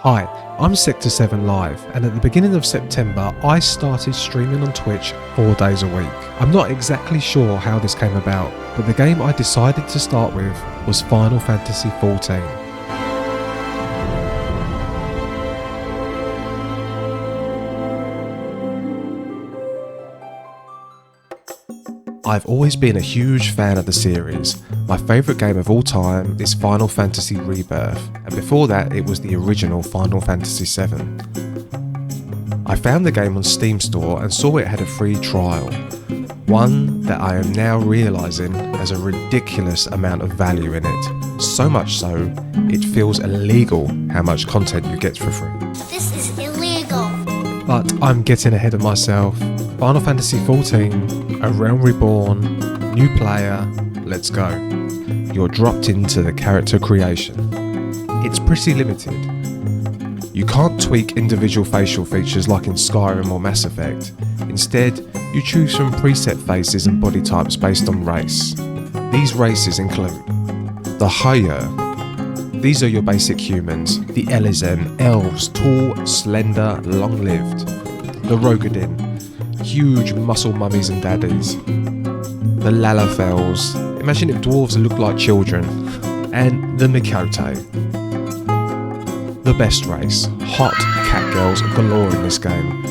Hi, I'm Sector 7 Live, and at the beginning of September I started streaming on Twitch 4 days a week. I'm not exactly sure how this came about, but the game I decided to start with was Final Fantasy XIV. I've always been a huge fan of the series. My favourite game of all time is Final Fantasy Rebirth, and before that it was the original Final Fantasy XIV. I found the game on Steam Store and saw it had a free trial, one that I am now realising has a ridiculous amount of value in it, so much so it feels illegal how much content you get for free. This is illegal. But I'm getting ahead of myself. Final Fantasy XIV, A Realm Reborn, new player, let's go. You're dropped into the character creation. It's pretty limited. You can't tweak individual facial features like in Skyrim or Mass Effect. Instead, you choose from preset faces and body types based on race. These races include the Allure. These are your basic humans. The Elezen, elves, tall, slender, long-lived. The Rogadin, huge muscle mummies and daddies. The Lalafels, imagine if dwarves looked like children. And the Mikote. The best race, hot cat girls galore in this game.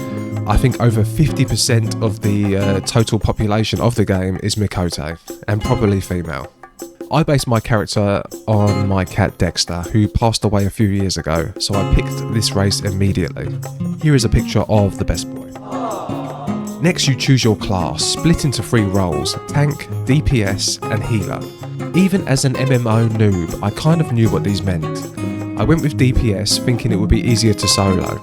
I think over 50% of the total population of the game is Mikote, and probably female. I based my character on my cat Dexter, who passed away a few years ago, so I picked this race immediately. Here is a picture of the best boy. Next, you choose your class, split into 3 roles: tank, DPS and healer. Even as an MMO noob, I kind of knew what these meant. I went with DPS thinking it would be easier to solo.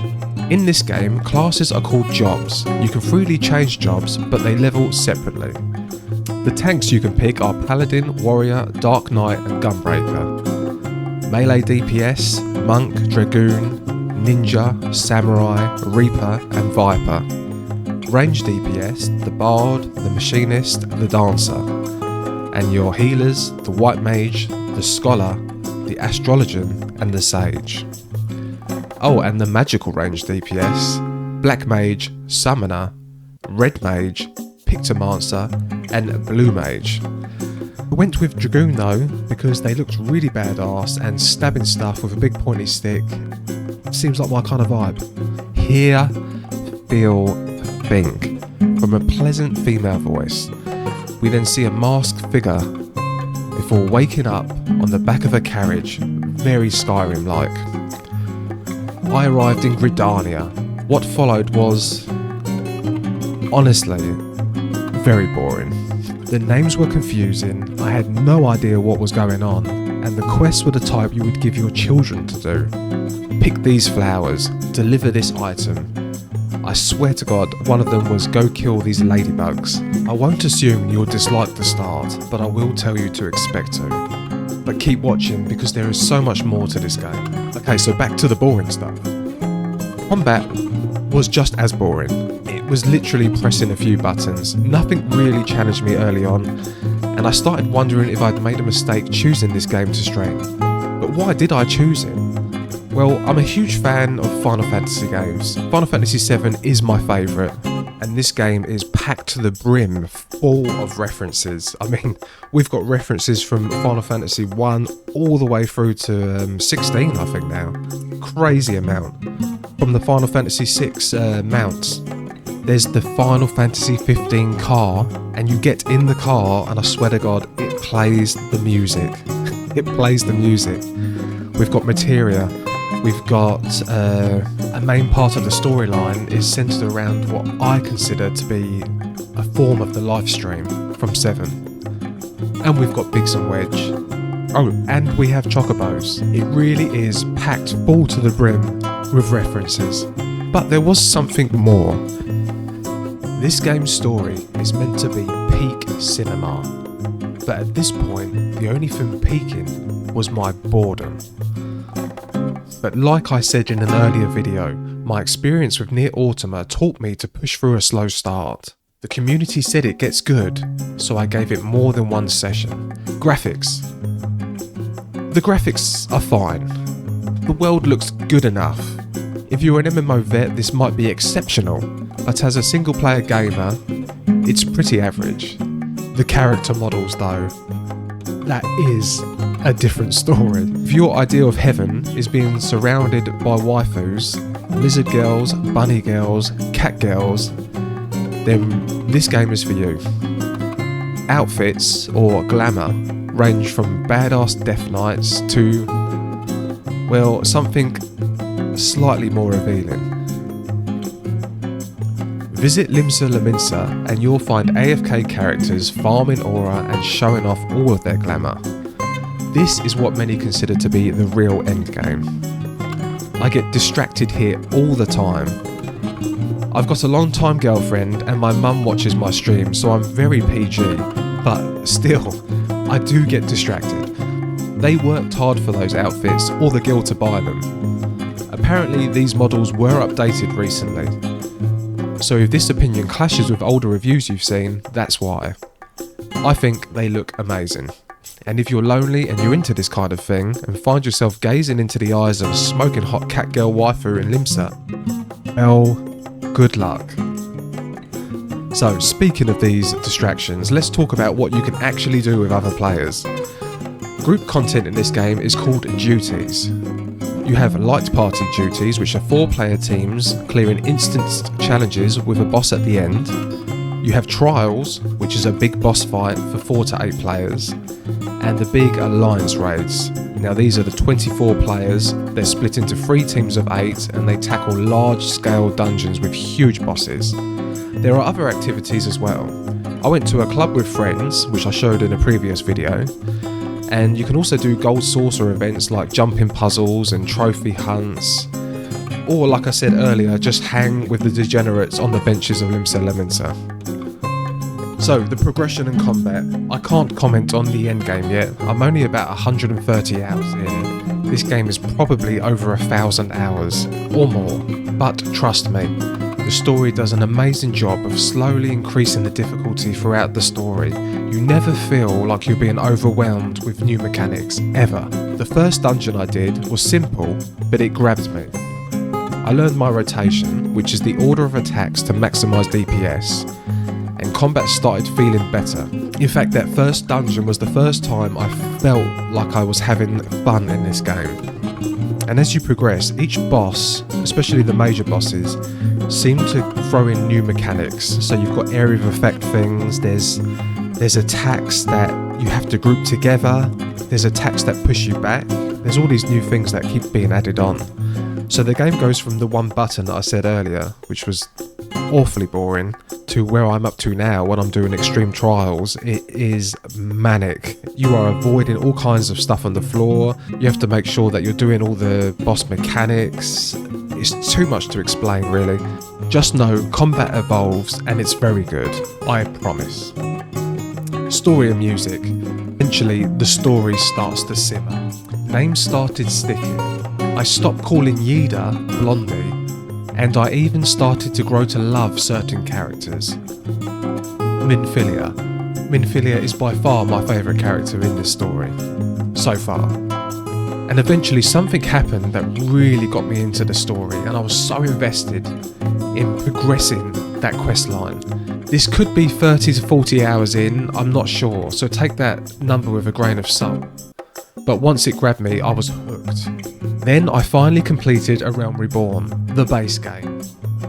In this game, classes are called jobs. You can freely change jobs, but they level separately. The tanks you can pick are Paladin, Warrior, Dark Knight and Gunbreaker. Melee DPS, Monk, Dragoon, Ninja, Samurai, Reaper and Viper. Range DPS, the Bard, the Machinist, the Dancer. And your healers, the White Mage, the Scholar, the Astrologian and the Sage. Oh, and the magical range DPS, Black Mage, Summoner, Red Mage, Pictomancer and Blue Mage. I went with Dragoon though, because they looked really badass and stabbing stuff with a big pointy stick seems like my kind of vibe. Hear, feel, think from a pleasant female voice. We then see a masked figure before waking up on the back of a carriage, very Skyrim-like. I arrived in Gridania. What followed was, honestly, very boring. The names were confusing, I had no idea what was going on, and the quests were the type you would give your children to do. Pick these flowers, deliver this item. I swear to God, one of them was go kill these ladybugs. I won't assume you'll dislike the start, but I will tell you to expect to. But keep watching because there is so much more to this game. Okay, so back to the boring stuff. Combat was just as boring. It was literally pressing a few buttons. Nothing really challenged me early on, and I started wondering if I'd made a mistake choosing this game to stream. But why did I choose it? Well, I'm a huge fan of Final Fantasy games. Final Fantasy VII is my favourite, and this game is packed to the brim full of references. I mean, we've got references from Final Fantasy I all the way through to 16, I think now. Crazy amount. From the Final Fantasy VI mounts. There's the Final Fantasy XV car, and you get in the car, and I swear to God, it plays the music. It plays the music. We've got materia. We've got a main part of the storyline is centred around what I consider to be a form of the live stream from 7. And we've got Biggs and Wedge. Oh, and we have Chocobos. It really is packed full to the brim with references. But there was something more. This game's story is meant to be peak cinema. But at this point, the only thing peaking was my boredom. But like I said in an earlier video, my experience with Nier Automata taught me to push through a slow start. The community said it gets good, so I gave it more than one session. Graphics. The graphics are fine. The world looks good enough. If you're an MMO vet, this might be exceptional, but as a single player gamer, it's pretty average. The character models though, that is a different story. If your idea of heaven is being surrounded by waifus, lizard girls, bunny girls, cat girls, then this game is for you. Outfits, or glamour, range from badass death knights to, well, something slightly more revealing. Visit Limsa Lominsa and you'll find AFK characters farming aura and showing off all of their glamour. This is what many consider to be the real endgame. I get distracted here all the time. I've got a long-time girlfriend and my mum watches my stream, so I'm very PG, but still, I do get distracted. They worked hard for those outfits or the guild to buy them. Apparently these models were updated recently. So if this opinion clashes with older reviews you've seen, that's why. I think they look amazing. And if you're lonely and you're into this kind of thing, and find yourself gazing into the eyes of a smoking hot cat girl waifu in Limsa, well, good luck. So speaking of these distractions, let's talk about what you can actually do with other players. Group content in this game is called duties. You have light party duties, which are 4-player teams clearing instant challenges with a boss at the end. You have trials, which is a big boss fight for 4 to 8 players. And the big alliance raids. Now these are the 24 players, they're split into 3 teams of 8 and they tackle large scale dungeons with huge bosses. There are other activities as well. I went to a club with friends, which I showed in a previous video. And you can also do gold saucer events like jumping puzzles and trophy hunts. Or like I said earlier, just hang with the degenerates on the benches of Limsa Lominsa. So the progression and combat, I can't comment on the endgame yet. I'm only about 130 hours in. This game is probably over 1,000 hours or more. But trust me, the story does an amazing job of slowly increasing the difficulty throughout the story. You never feel like you're being overwhelmed with new mechanics, ever. The first dungeon I did was simple, but it grabbed me. I learned my rotation, which is the order of attacks to maximise DPS, and combat started feeling better. In fact, that first dungeon was the first time I felt like I was having fun in this game. And as you progress, each boss, especially the major bosses, seem to throw in new mechanics. So you've got area of effect things, there's attacks that you have to group together, there's attacks that push you back, there's all these new things that keep being added on. So the game goes from the one button that I said earlier, which was awfully boring, to where I'm up to now when I'm doing extreme trials. It is manic. You are avoiding all kinds of stuff on the floor. You have to make sure that you're doing all the boss mechanics. It's too much to explain really. Just know combat evolves and it's very good, I promise. Story and music. Eventually the story starts to simmer. Names started sticking. I stopped calling Yida Blondie, and I even started to grow to love certain characters. Minfilia. Minfilia is by far my favourite character in this story, so far. And eventually something happened that really got me into the story, and I was so invested in progressing that quest line. This could be 30 to 40 hours in, I'm not sure, so take that number with a grain of salt. But once it grabbed me, I was hooked. Then I finally completed A Realm Reborn, the base game.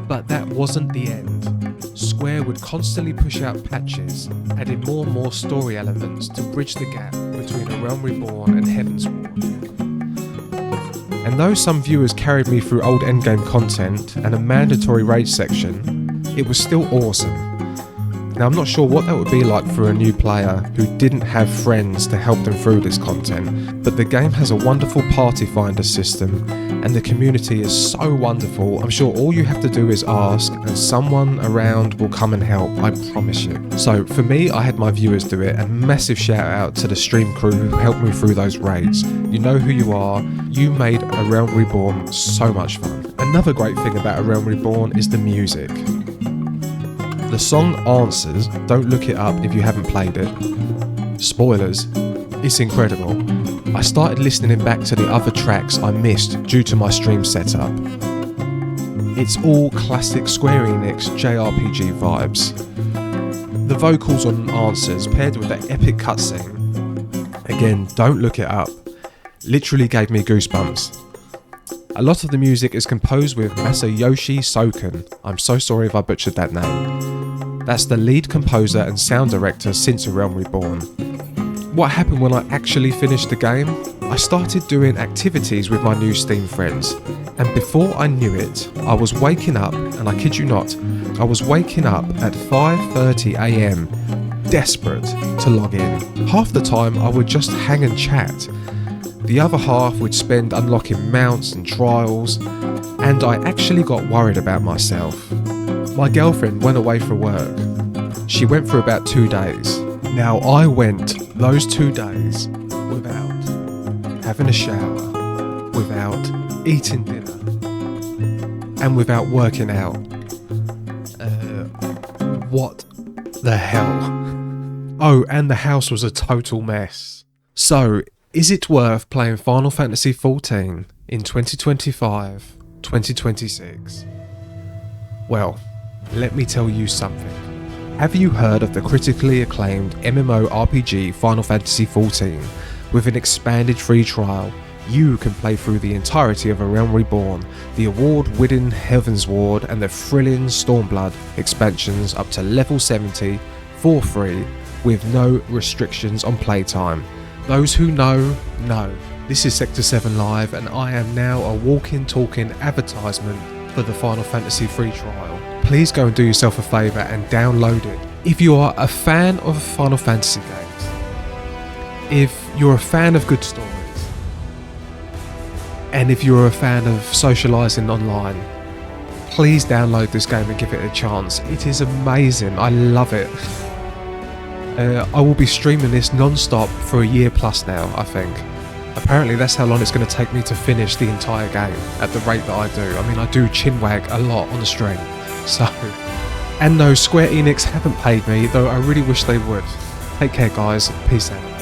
But that wasn't the end. Square would constantly push out patches, adding more and more story elements to bridge the gap between A Realm Reborn and Heavensward. And though some viewers carried me through old endgame content and a mandatory raid section, it was still awesome. Now I'm not sure what that would be like for a new player who didn't have friends to help them through this content, but the game has a wonderful party finder system and the community is so wonderful. I'm sure all you have to do is ask and someone around will come and help, I promise you. So for me, I had my viewers do it, and massive shout out to the stream crew who helped me through those raids. You know who you are, you made A Realm Reborn so much fun. Another great thing about A Realm Reborn is the music. The song Answers, don't look it up if you haven't played it. Spoilers, it's incredible. I started listening back to the other tracks I missed due to my stream setup. It's all classic Square Enix JRPG vibes. The vocals on Answers paired with that epic cutscene, again, don't look it up, literally gave me goosebumps. A lot of the music is composed with Masayoshi Soken. I'm so sorry if I butchered that name. That's the lead composer and sound director since A Realm Reborn. What happened when I actually finished the game? I started doing activities with my new Steam friends, and before I knew it, I was waking up, and I kid you not, I was waking up at 5:30 AM, desperate to log in. Half the time I would just hang and chat. The other half would spend unlocking mounts and trials, and I actually got worried about myself. My girlfriend went away for work. She went for about 2 days. Now I went those 2 days without having a shower, without eating dinner, and without working out. What the hell? Oh, and the house was a total mess. So, is it worth playing Final Fantasy XIV in 2025, 2026? Well, let me tell you something. Have you heard of the critically acclaimed MMORPG Final Fantasy XIV? With an expanded free trial, you can play through the entirety of A Realm Reborn, the award-winning Heavensward and the thrilling Stormblood expansions up to level 70 for free with no restrictions on playtime. Those who know. This is Sector 7 Live, and I am now a walking, talking advertisement for the Final Fantasy free trial. Please go and do yourself a favour and download it. If you are a fan of Final Fantasy games, if you're a fan of good stories, and if you're a fan of socialising online, please download this game and give it a chance. It is amazing. I love it. I will be streaming this non-stop for a year plus now, I think. Apparently that's how long it's going to take me to finish the entire game at the rate that I do. I mean, I do chinwag a lot on the stream. So, and no, Square Enix haven't paid me, though I really wish they would. Take care guys, peace out.